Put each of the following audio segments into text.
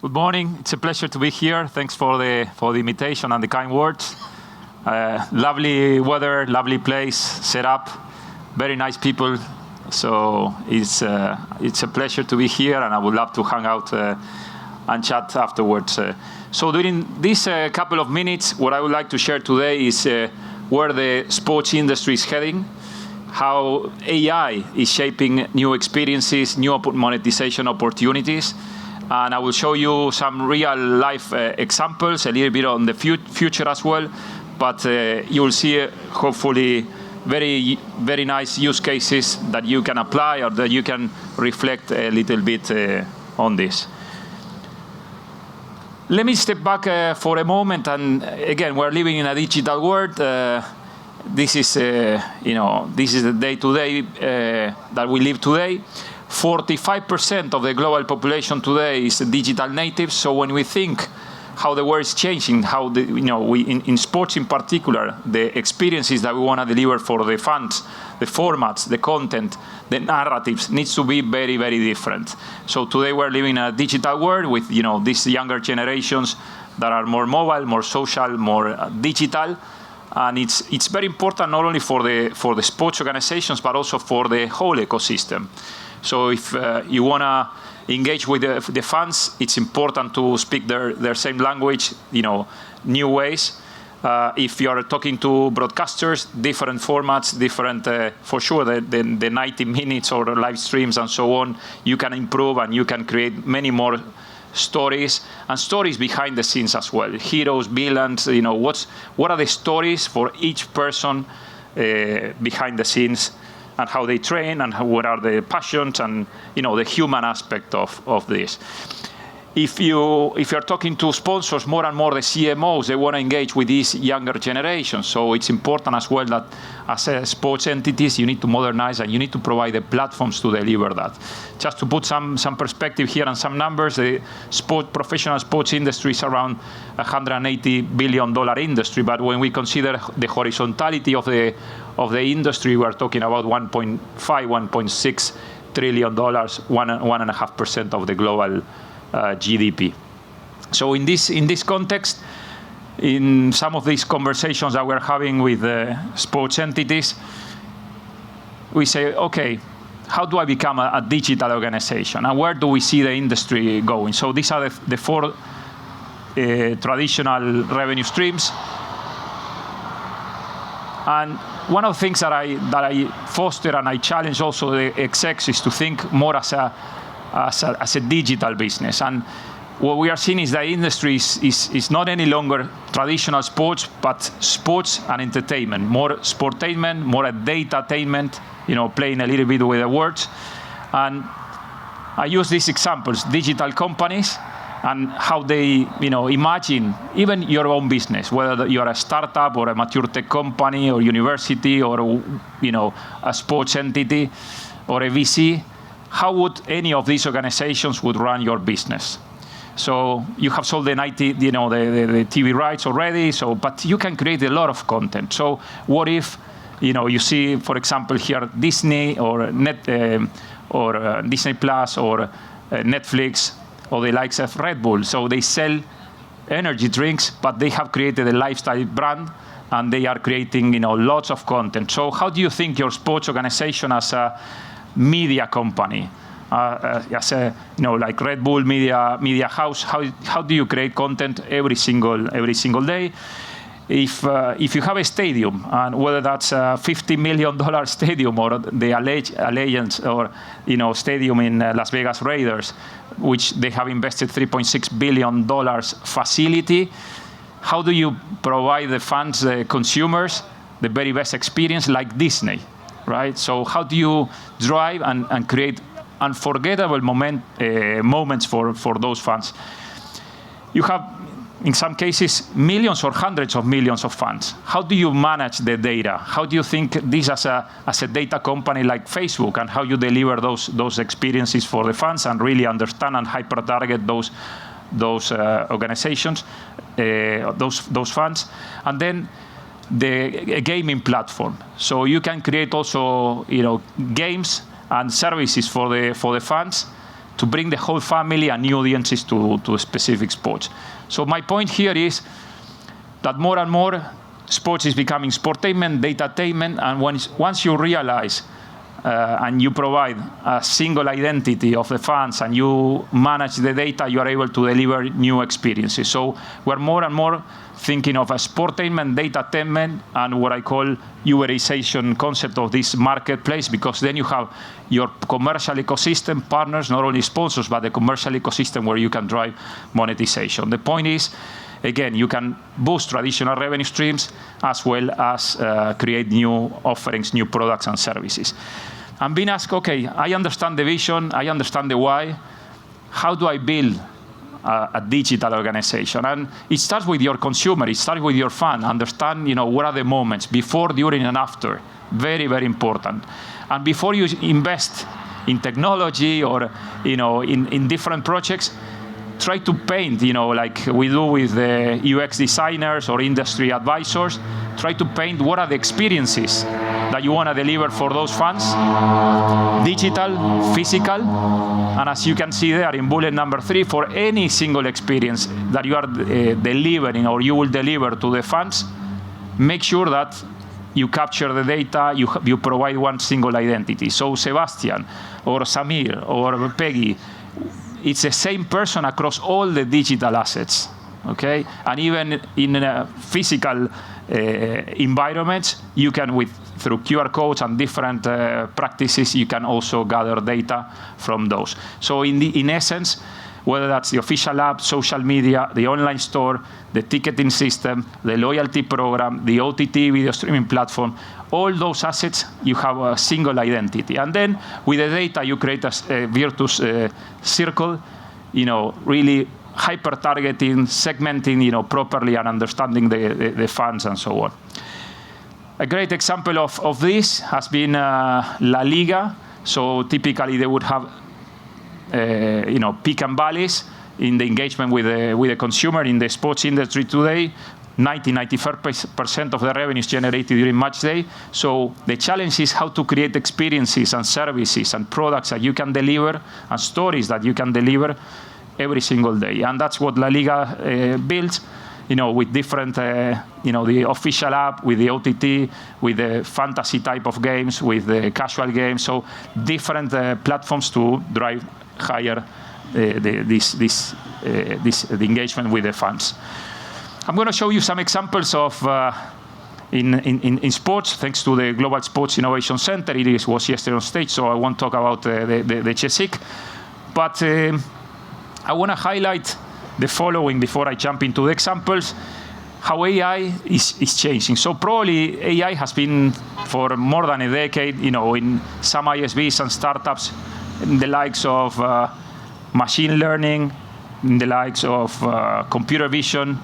Good morning. It's a pleasure to be here. Thanks for the invitation and the kind words. Lovely weather, lovely place, set up, very nice people. So it's a pleasure to be here, and I would love to hang out and chat afterwards. So during this couple of minutes, what I would like to share today is where the sports industry is heading, how AI is shaping new experiences, new monetization opportunities. And I will show you some real-life examples, a little bit on the future as well. But you will see, hopefully, very, very nice use cases that you can apply or that you can reflect a little bit on this. Let me step back for a moment. And again, we're living in a digital world. This is, this is the day-to-day that we live today. 45% of the global population today is digital natives. So when we think how the world is changing, how in sports in particular, the experiences that we want to deliver for the fans, the formats, the content, the narratives needs to be very, very different. So today we're living in a digital world with these younger generations that are more mobile, more social, more digital. And it's very important not only for the sports organizations, but also for the whole ecosystem. So if you want to engage with the fans, it's important to speak their same language, new ways. If you are talking to broadcasters, different formats, different, for sure, the 90 minutes or live streams and so on, you can improve and you can create many more stories and stories behind the scenes as well. Heroes, villains, what are the stories for each person behind the scenes, and how they train, and what are the passions, and the human aspect of this. If you're talking to sponsors, more and more the CMOs, they want to engage with these younger generations. So it's important as well that as sports entities, you need to modernize and you need to provide the platforms to deliver that. Just to put some perspective here and some numbers, the professional sports industry is around $180 billion industry. But when we consider the horizontality of the industry, we're talking about $1.5, $1.6 trillion, 1.5% of the global GDP. So in this context, in some of these conversations that we're having with sports entities, we say, okay, how do I become a digital organization? And where do we see the industry going? So these are the four traditional revenue streams. And one of the things that I foster and I challenge also the execs is to think more as a digital business. And what we are seeing is that industry is not any longer traditional sports, but sports and entertainment, more sportainment, more data-tainment, playing a little bit with the words. And I use these examples, digital companies, and how they imagine even your own business, whether you're a startup or a mature tech company or university or a sports entity or a VC. How would any of these organizations would run your business? So you have sold the TV rights already. But you can create a lot of content. So what if you see, for example, here Disney or Disney Plus or Netflix or the likes of Red Bull. So they sell energy drinks, but they have created a lifestyle brand, and they are creating lots of content. So how do you think your sports organization as a media company, as a like Red Bull media house, how do you create content every single day? If you have a stadium, and whether that's a $50 million stadium or the Allegiant or stadium in Las Vegas Raiders, which they have invested $3.6 billion facility, how do you provide the fans, the consumers, the very best experience like Disney? Right? So how do you drive and create unforgettable moments for those fans? You have, in some cases, millions or hundreds of millions of fans. How do you manage the data? How do you think this as a data company like Facebook, and how you deliver those experiences for the fans and really understand and hyper-target those organizations, those fans? And then a gaming platform. So you can create also games and services for the fans to bring the whole family and new audiences to specific sports. So my point here is that more and more sports is becoming sportainment, datainment, and once you realize and you provide a single identity of the fans and you manage the data, you are able to deliver new experiences. So we're more and more thinking of a sportainment, datainment, and what I call Uberization concept of this marketplace, because then you have your commercial ecosystem, partners, not only sponsors, but the commercial ecosystem where you can drive monetization. The point is, again, you can boost traditional revenue streams as well as create new offerings, new products and services. I'm being asked, okay, I understand the vision, I understand the why. How do I build a digital organization? And it starts with your consumer, it starts with your fan. Understand, what are the moments before, during, and after. Very, very important. And before you invest in technology or, in different projects, try to paint, like we do with the UX designers or industry advisors, try to paint what are the experiences that you want to deliver for those fans, digital, physical, and as you can see there in bullet number 3, for any single experience that you are delivering or you will deliver to the fans, make sure that you capture the data, you provide one single identity. So Sebastian or Samir or Peggy, it's the same person across all the digital assets, okay? And even in physical environments, you can, through QR codes and different practices, you can also gather data from those. So in essence, whether that's the official app, social media, the online store, the ticketing system, the loyalty program, the OTT video streaming platform, all those assets, you have a single identity. And then with the data, you create a virtuous circle, really hyper-targeting, segmenting, properly and understanding the fans and so on. A great example of this has been La Liga. So typically they would have peak and valleys in the engagement with the consumer in the sports industry today. 95% of the revenues generated during match day. So the challenge is how to create experiences and services and products that you can deliver and stories that you can deliver every single day. And that's what La Liga builds, with different, the official app, with the OTT, with the fantasy type of games, with the casual games. So different platforms to drive higher the engagement with the fans. I'm going to show you some examples of in sports, thanks to the Global Sports Innovation Center. It was yesterday on stage, so I won't talk about the CSIC. But I want to highlight the following before I jump into the examples, how AI is changing. So probably AI has been for more than a decade, in some ISVs and startups, in the likes of machine learning, in the likes of computer vision,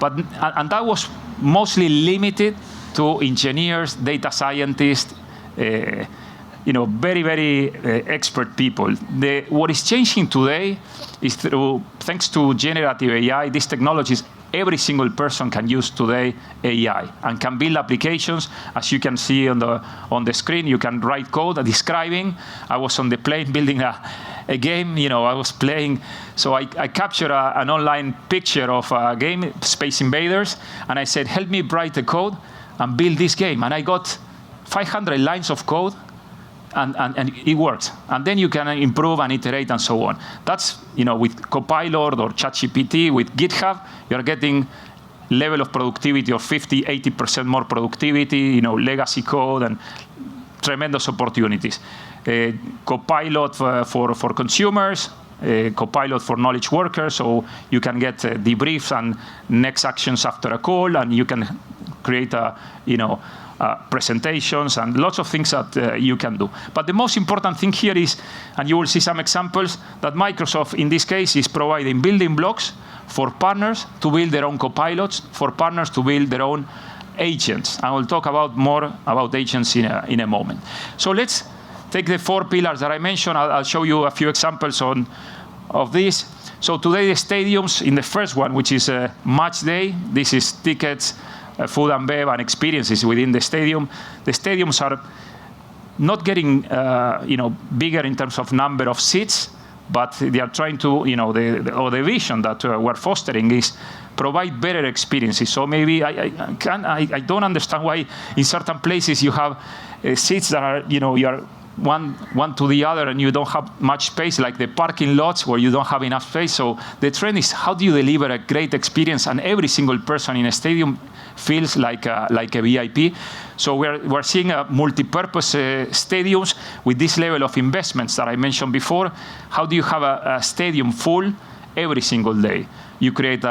and that was mostly limited to engineers, data scientists, very, very expert people. What is changing today is thanks to generative AI, these technologies, every single person can use today AI and can build applications. As you can see on the screen, you can write code describing. I was on the plane building a game, I was playing. So I captured an online picture of a game, Space Invaders, and I said, help me write the code and build this game. And I got 500 lines of code, and it works. And then you can improve and iterate and so on. That's, with Copilot or ChatGPT, with GitHub, you're getting level of productivity of 50, 80% more productivity, legacy code and tremendous opportunities. Copilot for consumers, Copilot for knowledge workers, so you can get debriefs and next actions after a call, and you can create presentations and lots of things that you can do. But the most important thing here is, and you will see some examples, that Microsoft, in this case, is providing building blocks for partners to build their own copilots, for partners to build their own agents. And we'll talk more about agents in a moment. So let's take the 4 pillars that I mentioned. I'll show you a few examples of this. So today the stadiums, in the first one, which is match day, this is tickets, food and bev, and experiences within the stadium. The stadiums are not getting bigger in terms of number of seats, but they are trying to, the vision that we're fostering is provide better experiences. So maybe I don't understand why in certain places you have seats that are, you are one to the other and you don't have much space, like the parking lots where you don't have enough space. So the trend is, how do you deliver a great experience and every single person in a stadium feels like a VIP? So we're seeing multi-purpose stadiums with this level of investments that I mentioned before. How do you have a stadium full every single day? You create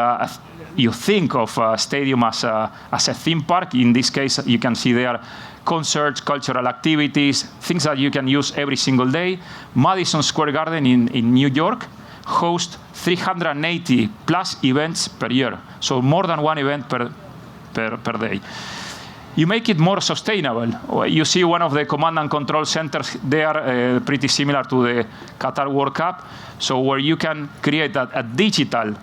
you think of a stadium as a theme park. In this case, you can see there concerts, cultural activities, things that you can use every single day. Madison Square Garden in New York hosts 380 plus events per year. So more than one event per day. You make it more sustainable. You see one of the command and control centers there, pretty similar to the Qatar World Cup. So where you can create a digital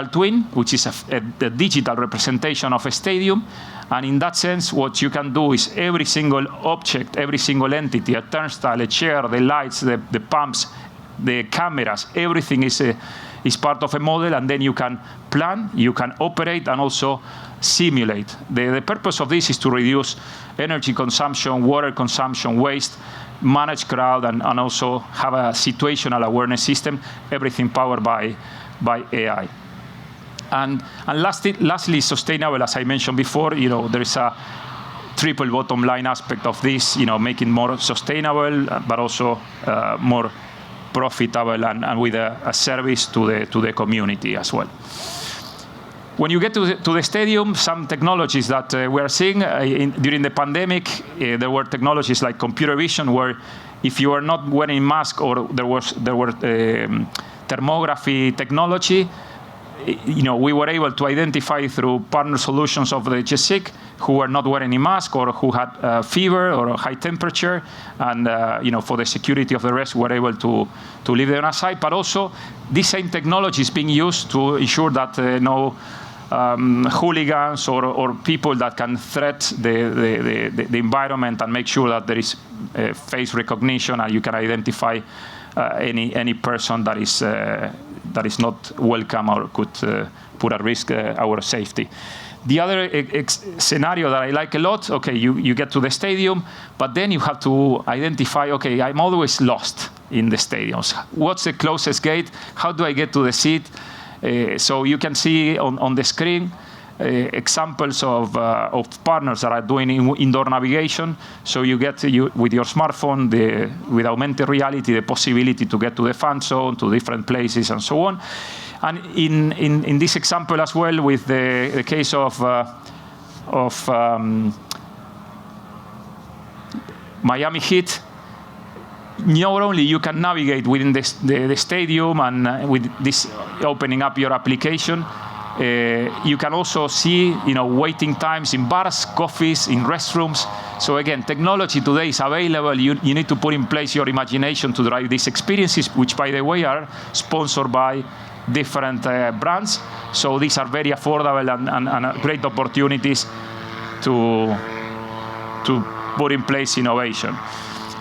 twin, which is a digital representation of a stadium. And in that sense, what you can do is every single object, every single entity, a turnstile, a chair, the lights, the pumps, the cameras, everything is part of a model, and then you can plan, you can operate, and also simulate. The purpose of this is to reduce energy consumption, water consumption, waste, manage crowd, and also have a situational awareness system, everything powered by AI. And lastly, sustainable, as I mentioned before, there is a triple bottom line aspect of this, making more sustainable, but also more profitable and with a service to the community as well. When you get to the stadium, some technologies that we are seeing during the pandemic, there were technologies like computer vision, where if you are not wearing mask, or there were thermography technology, we were able to identify through partner solutions of the GESIC who were not wearing any mask or who had fever or a high temperature, and for the security of the rest, we were able to leave them aside. But also, this same technology is being used to ensure that no hooligans or people that can threat the environment, and make sure that there is face recognition and you can identify any person that is not welcome or could put at risk our safety. The other scenario that I like a lot, okay, you get to the stadium, but then you have to identify, okay, I'm always lost in the stadiums. What's the closest gate? How do I get to the seat? So you can see on the screen examples of partners that are doing indoor navigation. So you get with your smartphone, with augmented reality, the possibility to get to the fan zone, to different places, and so on. And in this example as well, with the case of Miami Heat, not only you can navigate within the stadium and with this opening up your application, you can also see waiting times in bars, coffees, in restrooms. So again, technology today is available. You need to put in place your imagination to drive these experiences, which, by the way, are sponsored by different brands. So these are very affordable and great opportunities to put in place innovation.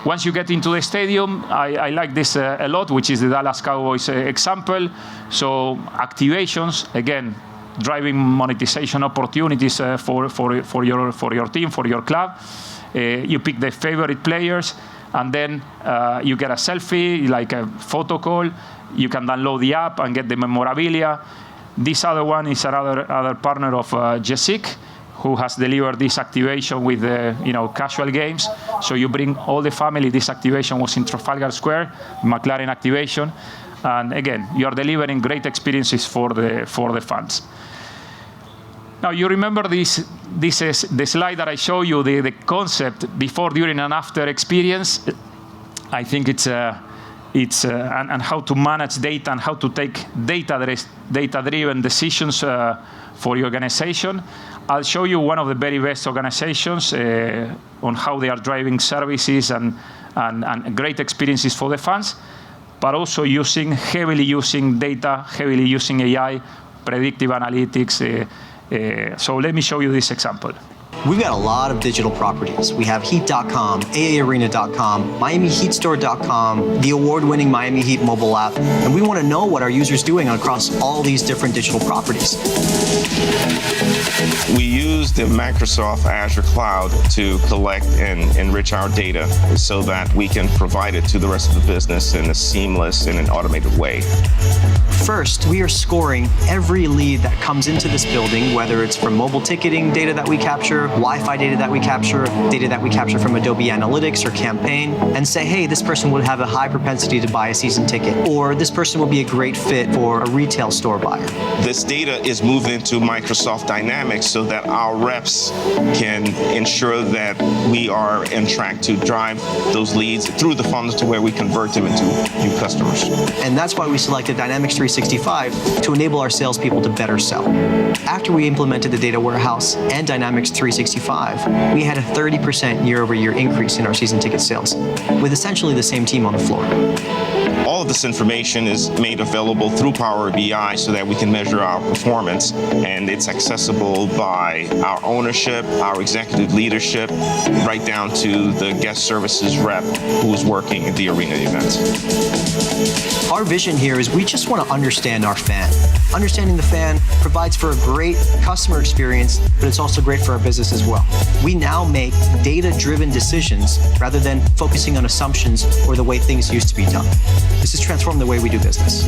Once you get into the stadium, I like this a lot, which is the Dallas Cowboys example. So activations, again, driving monetization opportunities for your team, for your club. You pick the favorite players, and then you get a selfie, like a photo call. You can download the app and get the memorabilia. This other one is another partner of GESIC, who has delivered this activation with casual games. So you bring all the family. This activation was in Trafalgar Square, McLaren activation. And again, you are delivering great experiences for the fans. Now, you remember this is the slide that I showed you, the concept before, during, and after experience. I think it's and how to manage data and how to take data-driven decisions for your organization. I'll show you one of the very best organizations on how they are driving services and great experiences for the fans, but also heavily using data, heavily using AI, predictive analytics. So let me show you this example. We've got a lot of digital properties. We have Heat.com, AAArena.com, MiamiHeatStore.com, the award-winning Miami Heat mobile app, and we want to know what our users are doing across all these different digital properties. We use the Microsoft Azure Cloud to collect and enrich our data so that we can provide it to the rest of the business in a seamless and an automated way. First, we are scoring every lead that comes into this building, whether it's from mobile ticketing data that we capture, Wi-Fi data that we capture from Adobe Analytics or Campaign, and say, hey, this person would have a high propensity to buy a season ticket, or this person would be a great fit for a retail store buyer. This data is moved into Microsoft Dynamics so that our reps can ensure that we are on track to drive those leads through the funnel to where we convert them into new customers. And that's why we selected Dynamics 365 to enable our salespeople to better sell. After we implemented the data warehouse and Dynamics 365, we had a 30% year-over-year increase in our season ticket sales, with essentially the same team on the floor. All of this information is made available through Power BI so that we can measure our performance, and it's accessible by our ownership, our executive leadership, right down to the guest services rep who's working at the arena events. Our vision here is we just want to understand our fan. Understanding the fan provides for a great customer experience, but it's also great for our business as well. We now make data-driven decisions rather than focusing on assumptions or the way things used to be done. This has transformed the way we do business.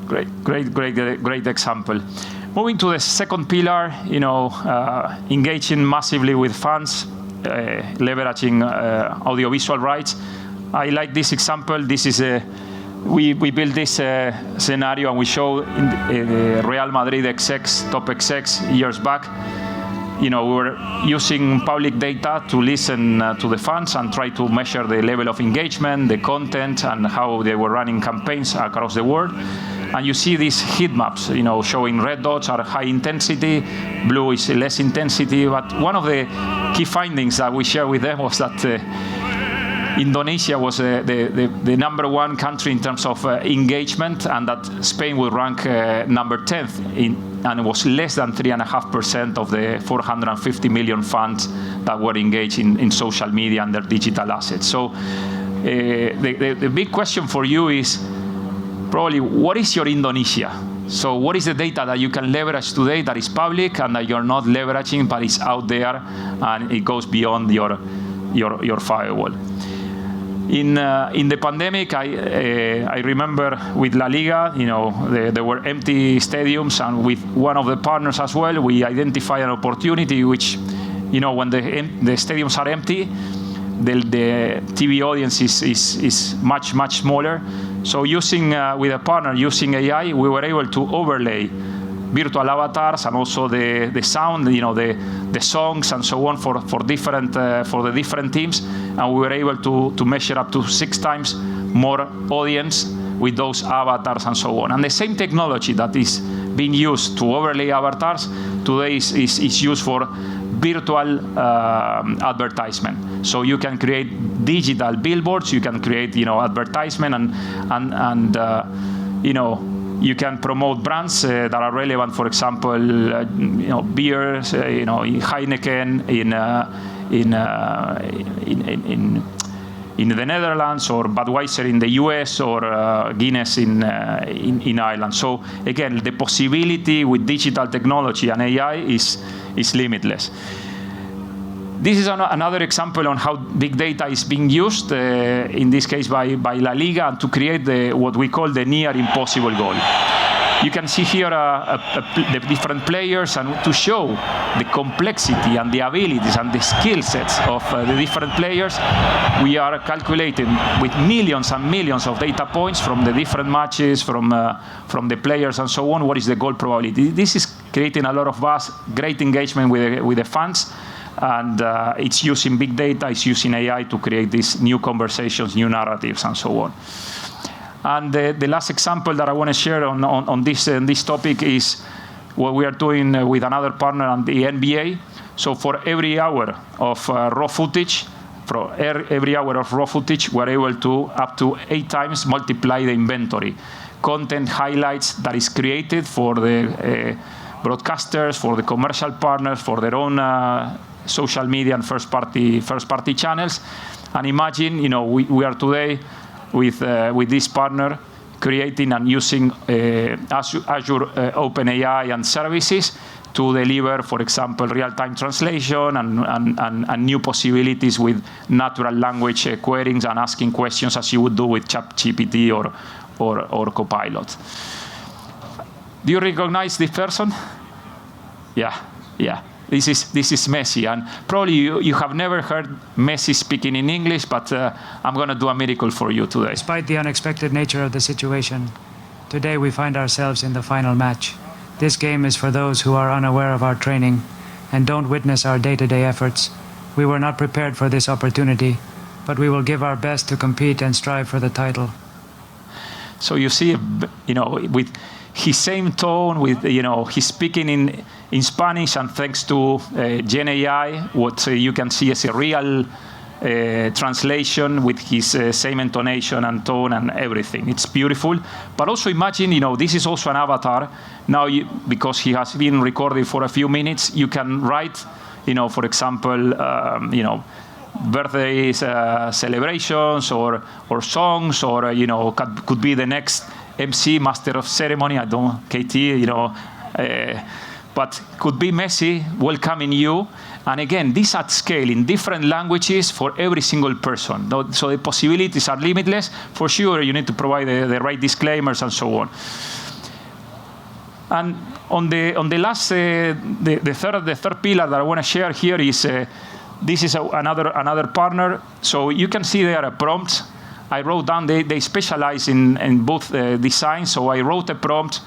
Great example. Moving to the second pillar, engaging massively with fans, leveraging audiovisual rights. I like this example. This is we built this scenario and we show in Real Madrid top execs years back. We were using public data to listen to the fans and try to measure the level of engagement, the content, and how they were running campaigns across the world. And you see these heat maps, showing red dots are high intensity, blue is less intensity. But one of the key findings that we share with them was that Indonesia was the number one country in terms of engagement, and that Spain would rank number 10th, and it was less than 3.5% of the 450 million fans that were engaged in social media and their digital assets. So the big question for you is probably, what is your Indonesia? So what is the data that you can leverage today that is public and that you're not leveraging, but is out there and it goes beyond your firewall? In the pandemic, I remember with La Liga, there were empty stadiums, and with one of the partners as well, we identified an opportunity which, when the stadiums are empty, the TV audience is much smaller. So with a partner, using AI, we were able to overlay virtual avatars and also the sound, the songs and so on for the different teams, and we were able to measure up to 6 times more audience with those avatars and so on. And the same technology that is being used to overlay avatars today is used for virtual advertisement. So you can create digital billboards, you can create advertisement, and you can promote brands that are relevant. For example, beer, Heineken in the Netherlands, or Budweiser in the US, or Guinness in Ireland. So again, the possibility with digital technology and AI is limitless. This is another example on how big data is being used, in this case by La Liga, and to create what we call the near impossible goal. You can see here the different players, and to show the complexity and the abilities and the skill sets of the different players, we are calculating with millions and millions of data points from the different matches, from the players and so on, what is the goal probability. This is creating a lot of great engagement with the fans. And it's using big data, it's using AI to create these new conversations, new narratives, and so on. And the last example that I want to share on this topic is what we are doing with another partner and the NBA. So for every hour of raw footage, we're able to up to 8 times multiply the inventory. Content highlights that is created for the broadcasters, for the commercial partners, for their own social media and first-party channels. And imagine, we are today with this partner creating and using Azure OpenAI and services to deliver, for example, real-time translation and new possibilities with natural language queries and asking questions as you would do with ChatGPT or Copilot. Do you recognize this person? Yeah. This is Messi, and probably you have never heard Messi speaking in English, but I'm going to do a miracle for you today. Despite the unexpected nature of the situation, today we find ourselves in the final match. This game is for those who are unaware of our training and don't witness our day-to-day efforts. We were not prepared for this opportunity, but we will give our best to compete and strive for the title. So you see, with his same tone, with he's speaking in Spanish, and thanks to Gen AI, what you can see as a real translation with his same intonation and tone and everything. It's beautiful. But also imagine, this is also an avatar. Now, because he has been recorded for a few minutes, you can write, for example, birthday celebrations or songs, or could be the next MC, master of ceremony. I don't, KT, but could be Messi welcoming you. And again, this at scale in different languages for every single person. So the possibilities are limitless. For sure, you need to provide the right disclaimers and so on. And on the last, the third pillar that I want to share here is this is another partner. So you can see there a prompt. I wrote down, they specialize in both design. So I wrote a prompt,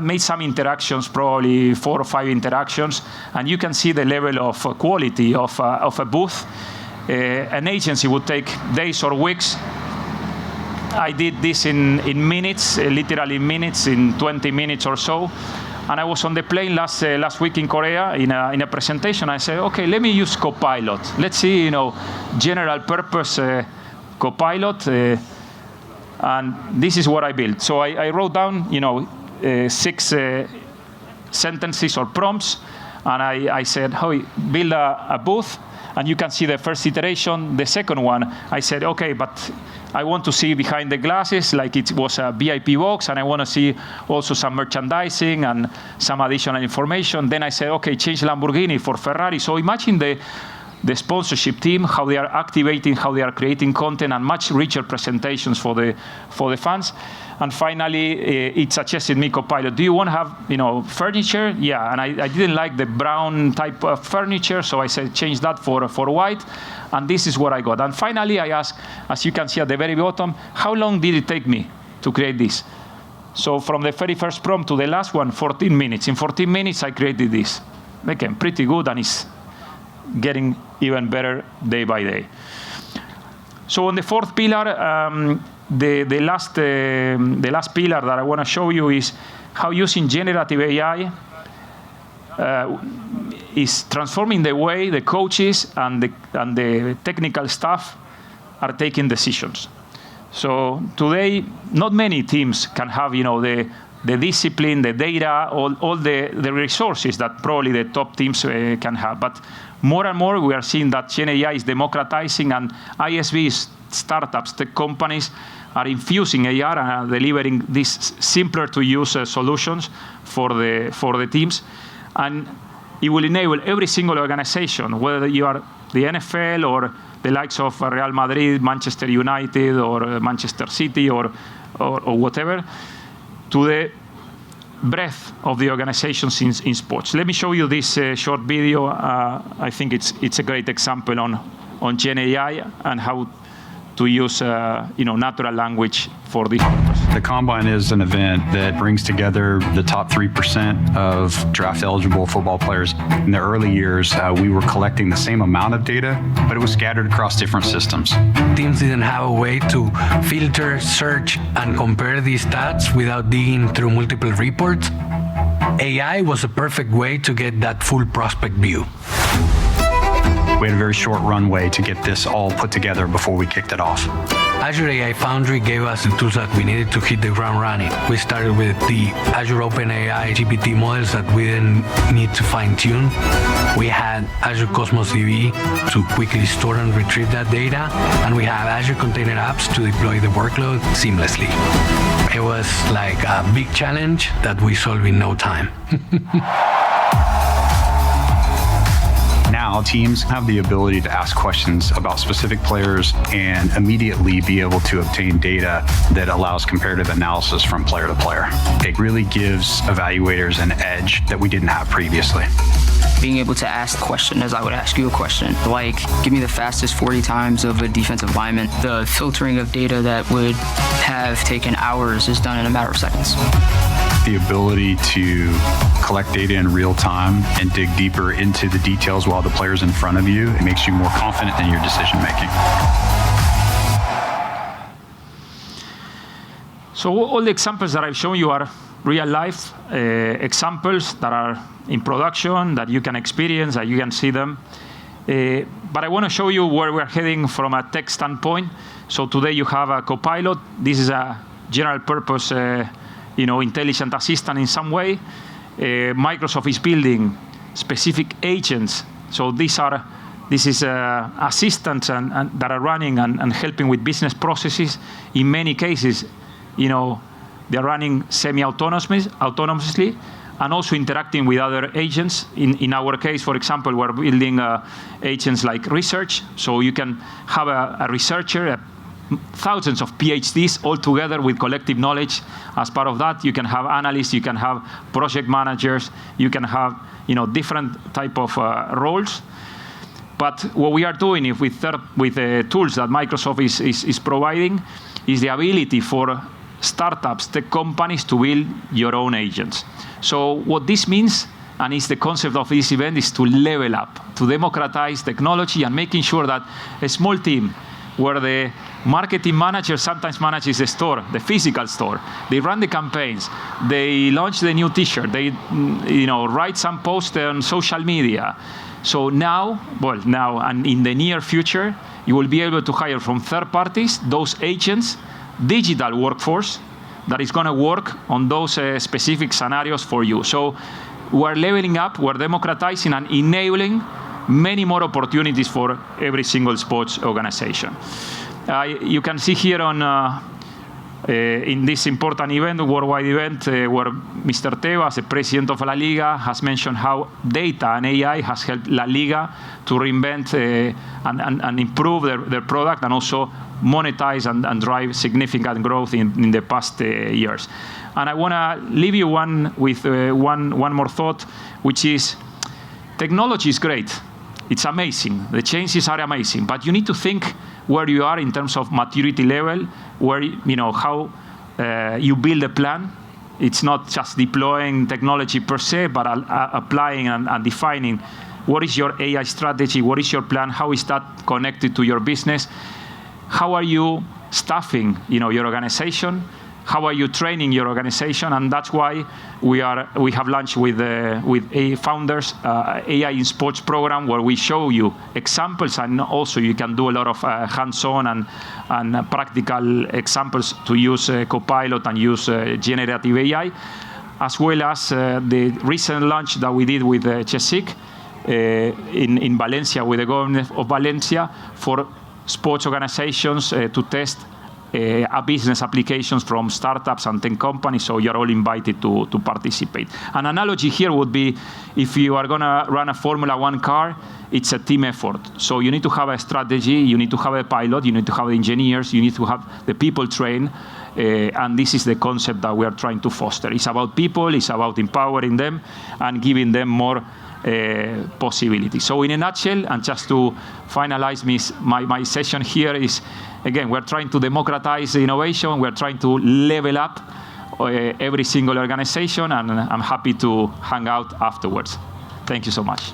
made some interactions, probably 4 or 5 interactions, and you can see the level of quality of a booth. An agency would take days or weeks. I did this in minutes, literally minutes, in 20 minutes or so. And I was on the plane last week in Korea in a presentation. I said, okay, let me use Copilot. Let's see, general purpose Copilot, and this is what I built. So I wrote down, 6 sentences or prompts, and I said, build a booth, and you can see the first iteration. The second one, I said, okay, but I want to see behind the glasses like it was a VIP box, and I want to see also some merchandising and some additional information. Then I said, okay, change Lamborghini for Ferrari. So imagine the sponsorship team, how they are activating, how they are creating content, and much richer presentations for the fans. And finally, it suggested me Copilot. Do you want to have furniture? Yeah, and I didn't like the brown type of furniture, so I said change that for white, and this is what I got. And finally, I asked, as you can see at the very bottom, how long did it take me to create this? So from the very first prompt to the last one, 14 minutes. In 14 minutes, I created this. Again, pretty good, and it's getting even better day by day. So on the fourth pillar, the last pillar that I want to show you is how using generative AI is transforming the way the coaches and the technical staff are taking decisions. So today, not many teams can have the discipline, the data, all the resources that probably the top teams can have. But more and more, we are seeing that Gen AI is democratizing, and ISVs, startups, tech companies are infusing AI and are delivering these simpler to use solutions for the teams. And it will enable every single organization, whether you are the NFL or the likes of Real Madrid, Manchester United, or Manchester City, or whatever, to the breadth of the organizations in sports. Let me show you this short video. I think it's a great example on Gen AI and how to use natural language for this purpose. The Combine is an event that brings together the top 3% of draft-eligible football players. In the early years, we were collecting the same amount of data, but it was scattered across different systems. Teams didn't have a way to filter, search, and compare these stats without digging through multiple reports. AI was a perfect way to get that full prospect view. We had a very short runway to get this all put together before we kicked it off. Azure AI Foundry gave us the tools that we needed to hit the ground running. We started with the Azure OpenAI GPT models that we didn't need to fine-tune. We had Azure Cosmos DB to quickly store and retrieve that data, and we have Azure Container Apps to deploy the workload seamlessly. It was like a big challenge that we solved in no time. Now, teams have the ability to ask questions about specific players and immediately be able to obtain data that allows comparative analysis from player to player. It really gives evaluators an edge that we didn't have previously. Being able to ask the question as I would ask you a question, like give me the fastest 40 times of a defensive lineman. The filtering of data that would have taken hours is done in a matter of seconds. The ability to collect data in real time and dig deeper into the details while the player's in front of you, it makes you more confident in your decision making. So all the examples that I've shown you are real life examples that are in production, that you can experience, that you can see them. But I want to show you where we're heading from a tech standpoint. So today you have a Copilot. This is a general purpose intelligent assistant in some way. Microsoft is building specific agents. So this is assistants that are running and helping with business processes. In many cases, they're running semi-autonomously and also interacting with other agents. In our case, for example, we're building agents like research. So you can have a researcher, thousands of PhDs all together with collective knowledge. As part of that, you can have analysts, you can have project managers, you can have different type of roles. But what we are doing with the tools that Microsoft is providing is the ability for startups, tech companies to build your own agents. So what this means, and it's the concept of this event, is to level up, to democratize technology and making sure that a small team where the marketing manager sometimes manages the store, the physical store. They run the campaigns. They launch the new T-shirt. They, write some post on social media. So now and in the near future, you will be able to hire from third parties those agents, digital workforce that is going to work on those specific scenarios for you. So we're leveling up, we're democratizing and enabling many more opportunities for every single sports organization. You can see here in this important event, worldwide event, where Mr. Tebas, the president of La Liga, has mentioned how data and AI has helped La Liga to reinvent and improve their product and also monetize and drive significant growth in the past years. And I want to leave you with one more thought, which is technology is great. It's amazing. The changes are amazing, but you need to think where you are in terms of maturity level, where how you build a plan. It's not just deploying technology per se, but applying and defining what is your AI strategy, what is your plan, how is that connected to your business, how are you staffing your organization, how are you training your organization, and that's why we have launched with founders AI in Sports program, where we show you examples, and also you can do a lot of hands-on and practical examples to use Copilot and use generative AI, as well as the recent launch that we did with CSIC in Valencia, with the government of Valencia, for sports organizations to test business applications from startups and tech companies, so you're all invited to participate. An analogy here would be, if you are going to run a Formula One car, it's a team effort. So you need to have a strategy, you need to have a pilot, you need to have the engineers, you need to have the people trained, and this is the concept that we are trying to foster. It's about people, it's about empowering them and giving them more possibilities. So in a nutshell, and just to finalize my session here, is, again, we're trying to democratize the innovation, we're trying to level up every single organization, and I'm happy to hang out afterwards. Thank you so much.